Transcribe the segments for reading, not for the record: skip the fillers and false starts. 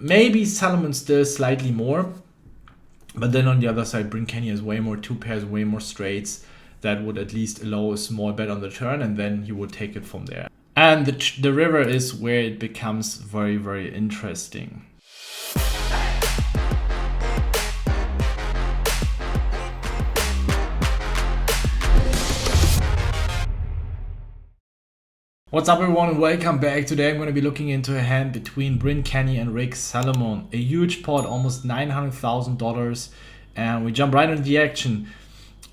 maybe Salomon still slightly more. But then on the other side, Bryn Kenny has way more 2 pairs, way more straights. That would at least allow a small bet on the turn, and then he would take it from there. And the river is where it becomes very, very interesting. What's up everyone and welcome back. Today I'm going to be looking into a hand between Bryn Kenny and Rick Salomon. A huge pot, almost $900,000, and we jump right into the action.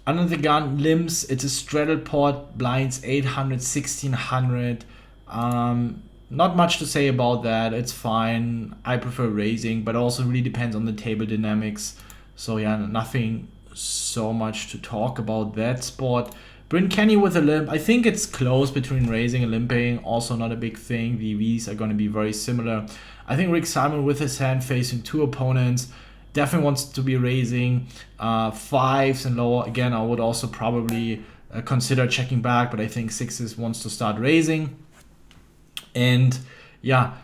Under the gun, limbs, it's a straddle pot, blinds 800, 1600. Not much to say about that, it's fine. I prefer raising, but also really depends on the table dynamics. So yeah, nothing so much to talk about that spot. Bryn Kenny with a limp, I think it's close between raising and limping, also not a big thing. The EVs are going to be very similar. I think Rick Salomon with his hand facing 2 opponents definitely wants to be raising 5s and lower. Again, I would also probably consider checking back, but I think 6s wants to start raising. And yeah,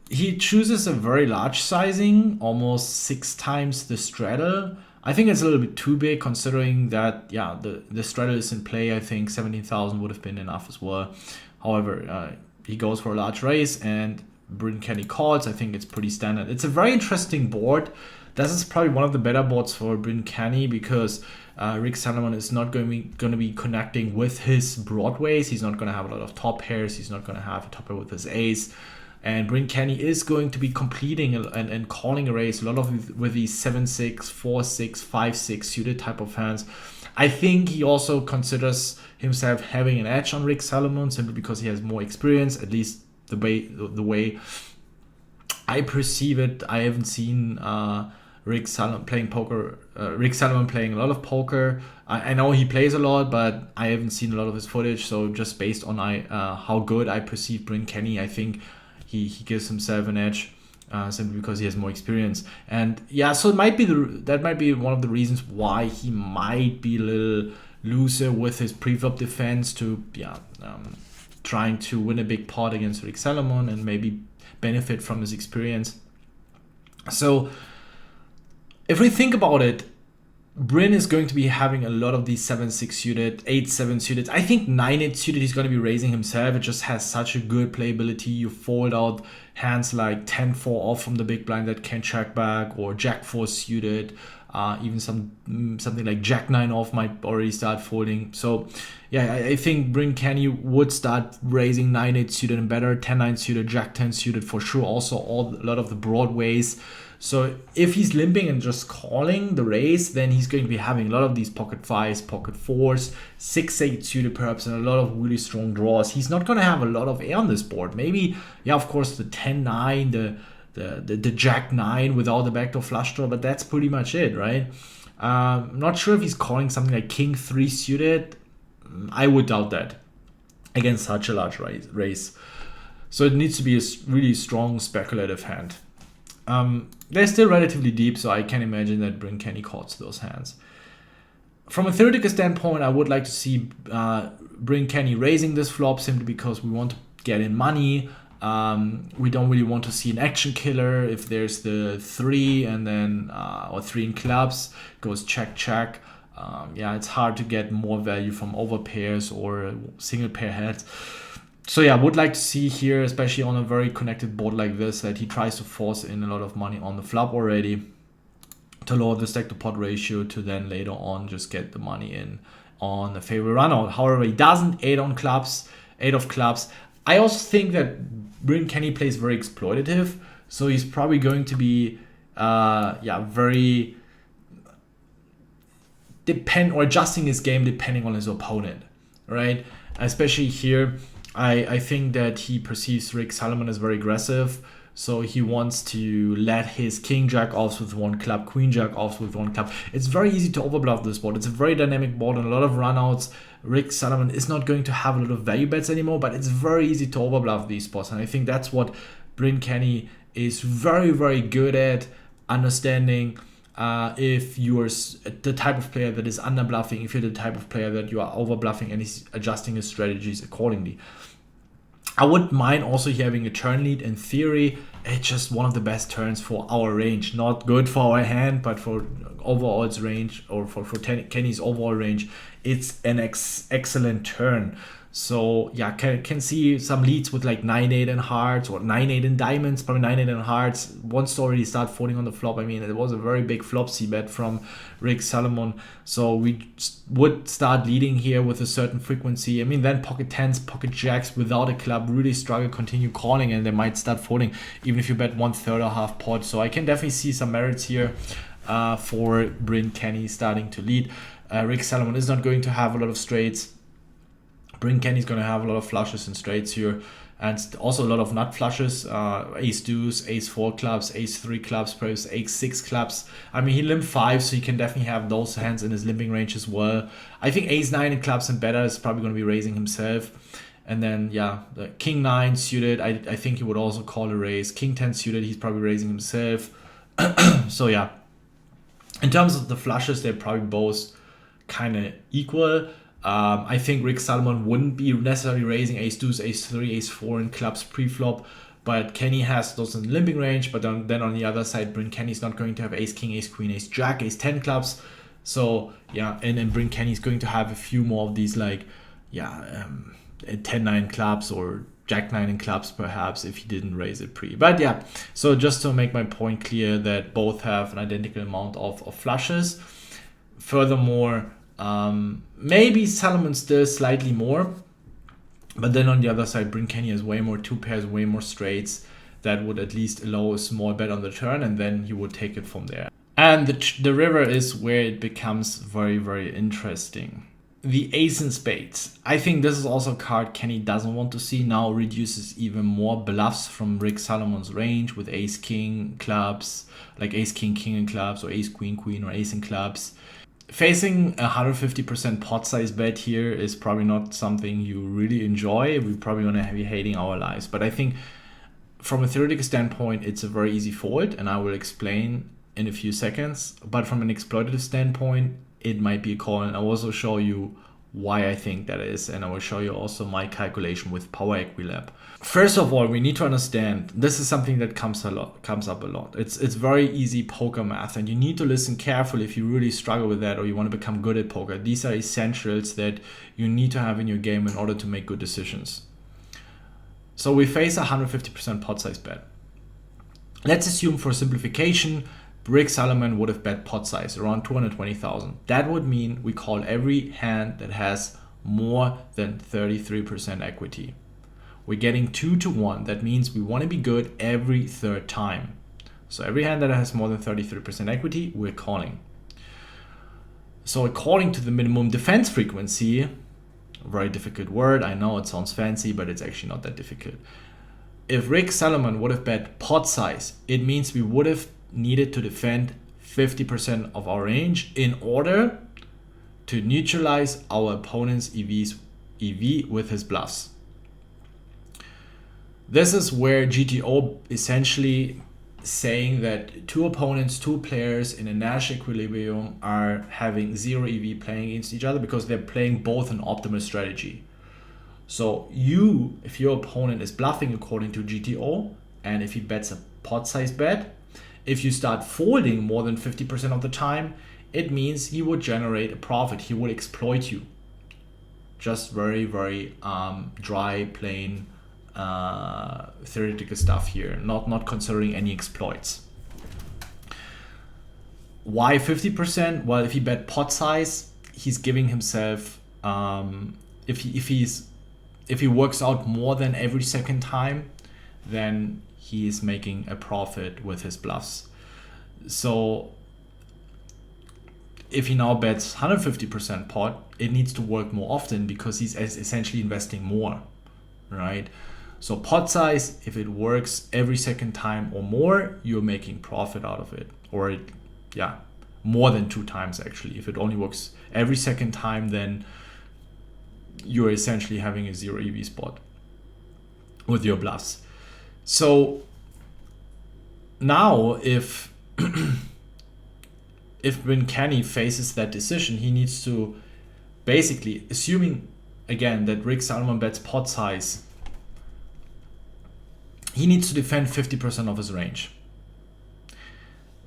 he chooses a very large sizing, almost 6 times the straddle. I think it's a little bit too big considering that, yeah, the straddle is in play. I think 17,000 would have been enough as well. However, he goes for a large raise and Bryn Kenny calls. I think it's pretty standard. It's a very interesting board. This is probably one of the better boards for Bryn Kenny because Rick Salomon is not going to be connecting with his broadways. He's not going to have a lot of top pairs. He's not going to have a top pair with his ace. And Bryn Kenny is going to be completing and calling a raise a lot of with these 7-6, 4-6, 5-6 suited type of hands. I think he also considers himself having an edge on Rick Salomon simply because he has more experience, at least the way I perceive it. I haven't seen Rick Salomon playing poker. Rick Salomon playing a lot of poker. I know he plays a lot, but I haven't seen a lot of his footage. So just based on how good I perceive Bryn Kenny, I think he gives himself an edge simply because he has more experience. And yeah, so it might be that might be one of the reasons why he might be a little looser with his pre-flop defense to trying to win a big pot against Rick Salomon and maybe benefit from his experience. So if we think about it, Bryn is going to be having a lot of these 7-6 suited, 8-7 suited. I think 9-8 suited he's going to be raising himself. It just has such a good playability. You fold out hands like 10-4 off from the big blind that can check back, or Jack-4 suited. Even something like Jack-9 off might already start folding. So yeah, I think Bryn Kenny would start raising 9-8 suited and better, 10-9 suited, Jack-10 suited for sure. Also a lot of the broadways. So if he's limping and just calling the raise, then he's going to be having a lot of these pocket 5s, pocket 4s, 6-8 suited perhaps, and a lot of really strong draws. He's not going to have a lot of air on this board. Maybe, yeah, of course, the 10-9, the Jack-9 without the backdoor flush draw, but that's pretty much it, right? I'm not sure if he's calling something like King-3 suited. I would doubt that against such a large raise. So it needs to be a really strong speculative hand. They're still relatively deep, so I can imagine that Bryn Kenny calls those hands. From a theoretical standpoint, I would like to see Bryn Kenny raising this flop simply because we want to get in money. We don't really want to see an action killer. If there's the 3 and then or 3 in clubs, goes check. Yeah, it's hard to get more value from over pairs or single pair heads. So yeah, would like to see here, especially on a very connected board like this, that he tries to force in a lot of money on the flop already to lower the stack to pot ratio to then later on just get the money in on the favorite runout. However, he doesn't 8 of clubs. I also think that Bryn Kenny plays very exploitative, so he's probably going to be very adjusting his game depending on his opponent, right? Especially here, I think that he perceives Rick Salomon as very aggressive, so he wants to let his king jack offs with 1 club, queen jack offs with 1 club. It's very easy to overbluff this board. It's a very dynamic board and a lot of runouts. Rick Salomon is not going to have a lot of value bets anymore, but it's very easy to overbluff these spots, and I think that's what Bryn Kenny is very, very good at understanding. If you are the type of player that is under bluffing, if you're the type of player that you are over bluffing, and he's adjusting his strategies accordingly. I wouldn't mind also having a turn lead in theory. It's just one of the best turns for our range. Not good for our hand, but for overall its range, or for Kenny's overall range, it's an excellent turn. So yeah, can see some leads with like 9-8 in hearts or 9-8 in diamonds, probably 9-8 in hearts. Once already start folding on the flop. I mean, it was a very big flop C bet from Rick Salomon. So we would start leading here with a certain frequency. I mean, then pocket tens, pocket jacks without a club really struggle, continue calling, and they might start folding even if you bet 1/3 or half pot. So I can definitely see some merits here for Bryn Kenny starting to lead. Rick Salomon is not going to have a lot of straights. Bryn Kenny's going to have a lot of flushes and straights here, and also a lot of nut flushes, ace deuce, ace 4 clubs, ace 3 clubs, perhaps ace 6 clubs. I mean, he limp 5, so he can definitely have those hands in his limping range as well. I think ace 9 in clubs and better is probably going to be raising himself. And then, yeah, the king 9 suited, I think he would also call a raise. King 10 suited, he's probably raising himself. So yeah, in terms of the flushes, they're probably both kind of equal. I think Rick Salomon wouldn't be necessarily raising ace deuce, ace 3, ace 4 in clubs pre-flop, but Kenny has those in limping range. But then on the other side, Bryn Kenny's not going to have ace king, ace queen, ace jack, ace 10 clubs. So yeah, and Bryn Kenny's going to have a few more of these, like 10-9 clubs or jack 9 in clubs perhaps, if he didn't raise it pre. But yeah, so just to make my point clear that both have an identical amount of flushes. Furthermore, maybe Salomon still slightly more, but then on the other side, Bryn Kenny has way more 2 pairs, way more straights that would at least allow a small bet on the turn, and then he would take it from there. And the river is where it becomes very, very interesting. The ace in spades. I think this is also a card Kenny doesn't want to see. Now reduces even more bluffs from Rick Salomon's range with ace king clubs, like ace king king in clubs, or ace queen queen, or ace in clubs. Facing a 150% pot size bet here is probably not something you really enjoy. We're probably going to be hating our lives. But I think from a theoretical standpoint, it's a very easy fold, and I will explain in a few seconds. But from an exploitative standpoint, it might be a call, and I'll also show you why I think that is, and I will show you also my calculation with Power Equilab. First of all, we need to understand this is something that comes up a lot. It's very easy poker math, and you need to listen carefully if you really struggle with that or you want to become good at poker. These are essentials that you need to have in your game in order to make good decisions. So we face a 150% pot size bet. Let's assume for simplification, Rick Salomon would have bet pot size around 220,000. That would mean we call every hand that has more than 33% equity. We're getting 2-1. That means we want to be good every third time. So every hand that has more than 33% equity, we're calling. So according to the minimum defense frequency, a very difficult word, I know it sounds fancy, but it's actually not that difficult. If Rick Salomon would have bet pot size, it means we would have needed to defend 50% of our range in order to neutralize our opponent's EV with his bluffs. This is where GTO essentially saying that two opponents, two players in a Nash equilibrium are having 0 EV playing against each other because they're playing both an optimal strategy. So if your opponent is bluffing according to GTO, and if he bets a pot size bet, if you start folding more than 50% of the time, it means he would generate a profit. He would exploit you. Just very, very dry, plain theoretical stuff here, not considering any exploits. Why 50%? Well, if he bet pot size, he's giving himself, if he works out more than every second time, then he is making a profit with his bluffs. So if he now bets 150% pot, it needs to work more often because he's essentially investing more, right? So pot size, if it works every second time or more, you're making profit out of it. Or more than 2 times actually. If it only works every second time, then you're essentially having a 0 EV spot with your bluffs. So now if Bryn Kenny faces that decision, he needs to basically, assuming again that Rick Salomon bets pot size he needs to defend 50% of his range.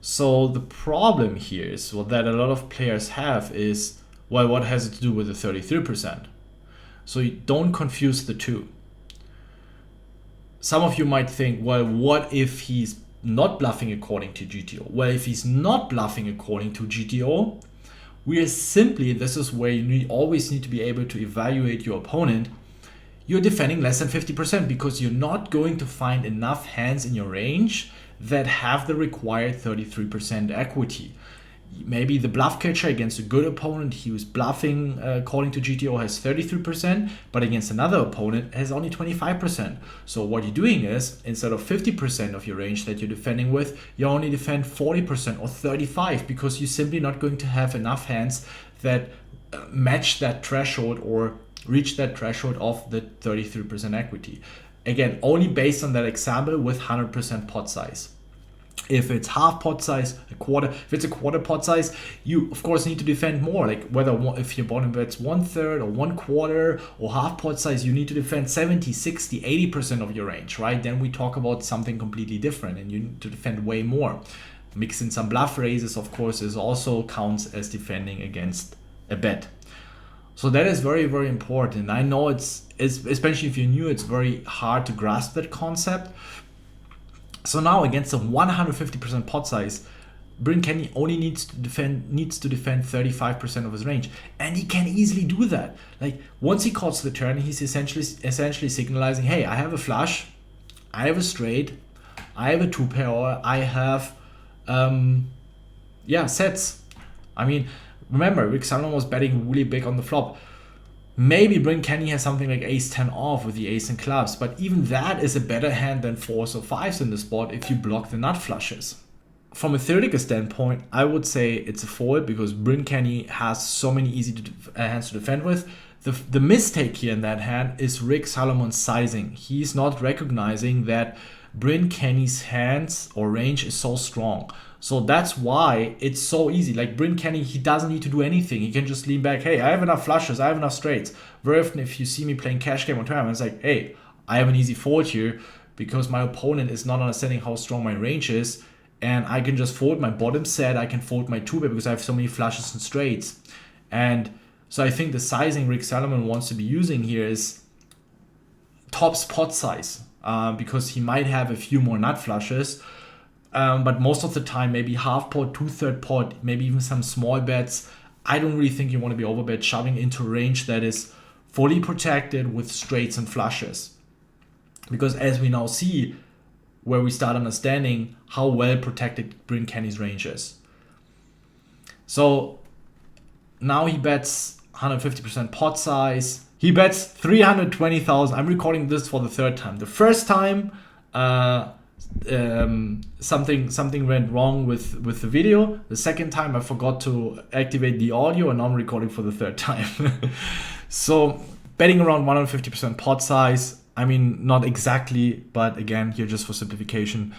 So the problem here is what that a lot of players have is, well, what has it to do with the 33%? So you don't confuse the two. Some of you might think, well, what if he's not bluffing according to GTO? Well, if he's not bluffing according to GTO, we are simply, this is where you always need to be able to evaluate your opponent. You're defending less than 50% because you're not going to find enough hands in your range that have the required 33% equity. Maybe the bluff catcher against a good opponent, he was bluffing according to GTO, has 33%, but against another opponent has only 25%. So what you're doing is, instead of 50% of your range that you're defending with, you only defend 40% or 35%, because you're simply not going to have enough hands that match that threshold or reach that threshold of the 33% equity. Again, only based on that example with 100% pot size. If it's half pot size, a quarter, if it's a quarter pot size, you of course need to defend more. Like whether if your bottom bet's 1/3 or 1/4 or half pot size, you need to defend 70, 60, 80% of your range, right? Then we talk about something completely different and you need to defend way more. Mix in some bluff raises, of course, is also counts as defending against a bet. So that is very, very important. I know it's especially if you're new, it's very hard to grasp that concept. So now against a 150% pot size, Bryn Kenny only needs to defend 35% of his range, and he can easily do that. Like once he calls the turn, he's essentially signalizing, hey, I have a flush, I have a straight, I have a two pair, or I have sets. I mean, remember, Rick Salomon was betting really big on the flop. Maybe Bryn Kenny has something like ace-10 off with the ace and clubs, but even that is a better hand than 4s or 5s in the spot if you block the nut flushes. From a theoretical standpoint, I would say it's a fold because Bryn Kenny has so many easy hands to defend with. The mistake here in that hand is Rick Salomon's sizing. He's not recognizing that Bryn Kenny's hands or range is so strong. So that's why it's so easy. Like Bryn Kenny, he doesn't need to do anything. He can just lean back. Hey, I have enough flushes. I have enough straights. Very often, if you see me playing cash game on tournament, it's like, hey, I have an easy fold here because my opponent is not understanding how strong my range is. And I can just fold my bottom set. I can fold my two-bet because I have so many flushes and straights. And so I think the sizing Rick Salomon wants to be using here is top spot size because he might have a few more nut flushes. But most of the time, maybe half pot, 2/3 pot, maybe even some small bets. I don't really think you want to be overbet shoving into a range that is fully protected with straights and flushes. Because as we now see, where we start understanding how well protected Bryn Kenny's range is. So now he bets 150% pot size. He bets 320,000. I'm recording this for the third time. The first time, something went wrong with the video. The second time I forgot to activate the audio, and now I'm recording for the third time. So betting around 150% pot size. I mean, not exactly, but again, here just for simplification.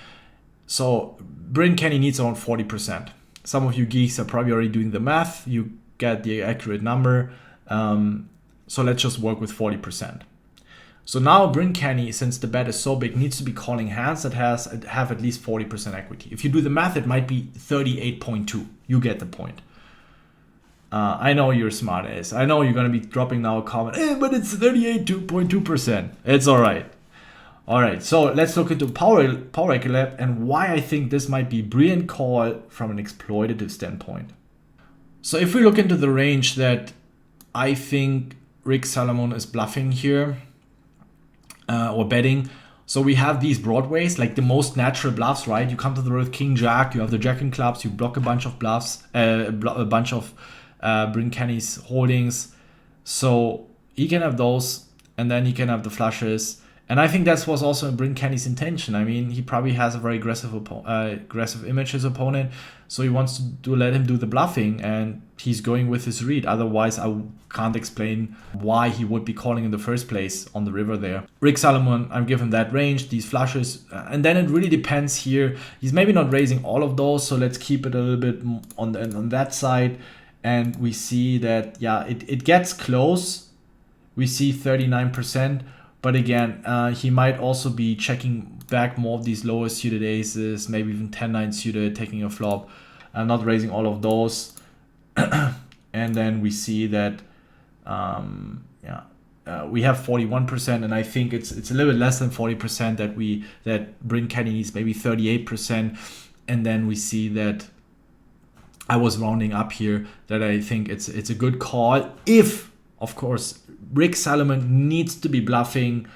So Bryn Kenny needs around 40%. Some of you geeks are probably already doing the math. You get the accurate number. So let's just work with 40%. So now Bryn Kenny, since the bet is so big, needs to be calling hands that have at least 40% equity. If you do the math, it might be 38.2. You get the point. I know you're smart ass. I know you're going to be dropping now a comment, but it's 38.2%. It's all right. All right, so let's look into power equilibrium and why I think this might be brilliant call from an exploitative standpoint. So if we look into the range that I think Rick Salomon is bluffing here, or betting. So we have these broadways, like the most natural bluffs, right? You come to the road with King Jack, you have the Jack and clubs, you block a bunch of bluffs, a bunch of Bryn Kenny's holdings. So he can have those, and then he can have the flushes. And I think that was also Bryn Kenny's intention. I mean, he probably has a very aggressive image his opponent, so he wants to let him do the bluffing, and he's going with his read. Otherwise, I can't explain why he would be calling in the first place on the river there. Rick Salomon, I'm giving that range, these flushes, and then it really depends here. He's maybe not raising all of those, so let's keep it a little bit on that side. And we see that, yeah, it gets close. We see 39%. But again, he might also be checking back more of these lower suited aces, maybe even 10-9 suited, taking a flop, not raising all of those. And then we see that we have 41%, and I think it's a little bit less than 40% that Bryn Kenny needs, maybe 38%. And then we see that I was rounding up here, that I think it's a good call if, of course, Rick Salomon needs to be bluffing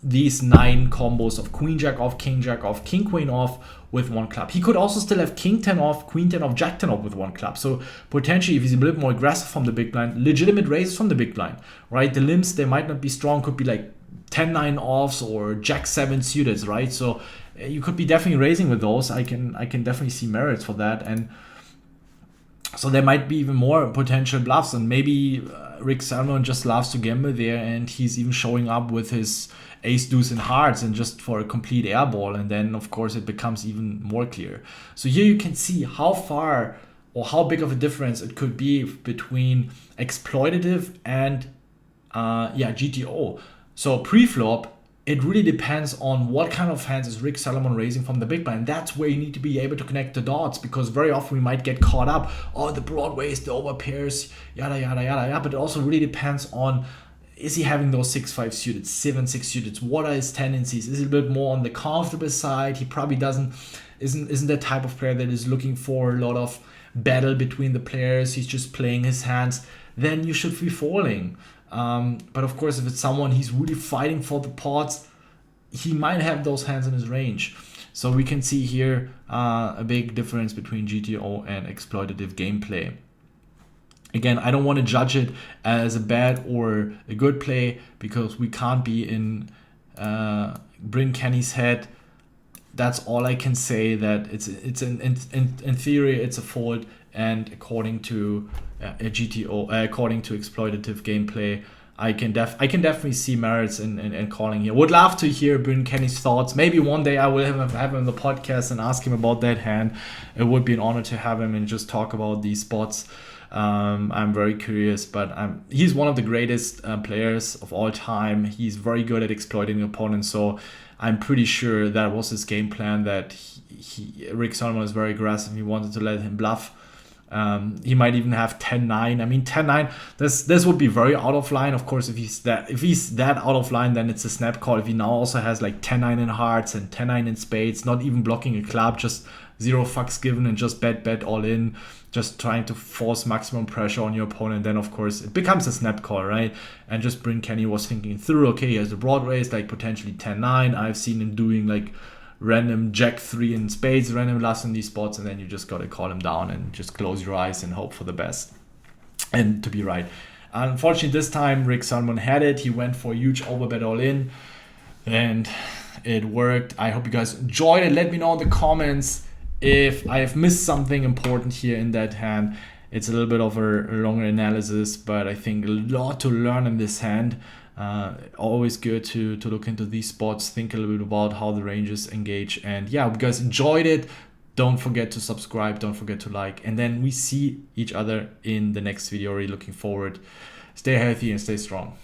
these 9 combos of queen jack off, king jack off, king queen off with 1 club. He could also still have king 10 off, queen 10 off, jack 10 off with 1 club. So potentially, if he's a little bit more aggressive from the big blind, legitimate raises from the big blind, right? The limps, they might not be strong, could be like 10-9 offs or jack 7 suited, right? So you could be definitely raising with those. I can definitely see merits for that. And so there might be even more potential bluffs, and maybe Rick Salomon just loves to gamble there, and he's even showing up with his ace deuce and hearts and just for a complete airball, and then of course it becomes even more clear. So here you can see how far or how big of a difference it could be between exploitative and GTO. So pre-flop, it really depends on what kind of hands is Rick Salomon raising from the big blind. That's where you need to be able to connect the dots, because very often we might get caught up, oh, the broadways, the overpairs, yada, yada, yada, yada. But it also really depends on, is he having those 6-5 suited, 7-6 suited? What are his tendencies? Is he a bit more on the comfortable side? He probably isn't the type of player that is looking for a lot of battle between the players. He's just playing his hands. Then you should be falling. But of course, if it's someone he's really fighting for the pots, he might have those hands in his range. So we can see here a big difference between GTO and exploitative gameplay. Again, I don't want to judge it as a bad or a good play, because we can't be in Bryn Kenny's head. That's all I can say, that it's in theory it's a fold, and according to a GTO, according to exploitative gameplay, I can definitely see merits in calling here. Would love to hear Bryn Kenny's thoughts. Maybe one day I will have him on the podcast and ask him about that hand. It would be an honor to have him and just talk about these spots. I'm very curious, but he's one of the greatest players of all time. He's very good at exploiting opponents, so I'm pretty sure that was his game plan, that Rick Salomon is very aggressive. He wanted to let him bluff. He might even have 10-9. I mean, 10-9, this would be very out of line. Of course, if he's that out of line, then it's a snap call. If he now also has like 10-9 in hearts and 10-9 in spades, not even blocking a club, just 0 fucks given and just bet all in, just trying to force maximum pressure on your opponent, then of course it becomes a snap call, right? And just Bryn Kenny was thinking through, okay, he has a broad raise, like potentially 10-9. I've seen him doing like random jack 3 in spades, random bluffs in these spots, and then you just got to call him down and just close your eyes and hope for the best and to be right. Unfortunately, this time Rick Salomon had it. He went for a huge overbet all in, and it worked. I hope you guys enjoyed it. Let me know in the comments if I have missed something important here in that hand. It's a little bit of a longer analysis, but I think a lot to learn in this hand. Always good to look into these spots, think a little bit about how the ranges engage. And yeah, if you guys enjoyed it, don't forget to subscribe, don't forget to like, and then we see each other in the next video. Really looking forward. Stay healthy and stay strong.